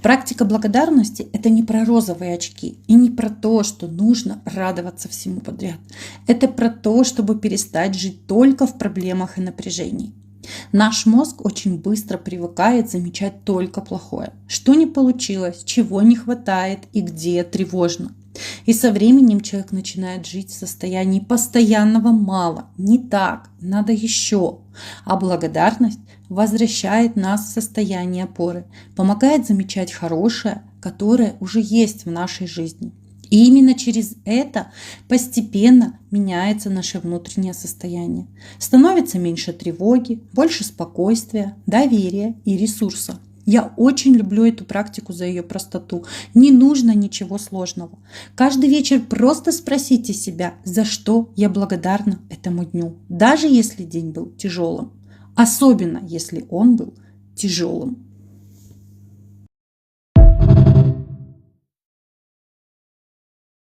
Практика благодарности – это не про розовые очки и не про то, что нужно радоваться всему подряд. Это про то, чтобы перестать жить только в проблемах и напряжении. Наш мозг очень быстро привыкает замечать только плохое. Что не получилось, чего не хватает и где тревожно. И со временем человек начинает жить в состоянии постоянного мало, не так, надо еще. А благодарность возвращает нас в состояние опоры, помогает замечать хорошее, которое уже есть в нашей жизни. И именно через это постепенно меняется наше внутреннее состояние. Становится меньше тревоги, больше спокойствия, доверия и ресурса. Я очень люблю эту практику за ее простоту. Не нужно ничего сложного. Каждый вечер просто спросите себя, за что я благодарна этому дню, даже если день был тяжелым. Особенно, если он был тяжелым.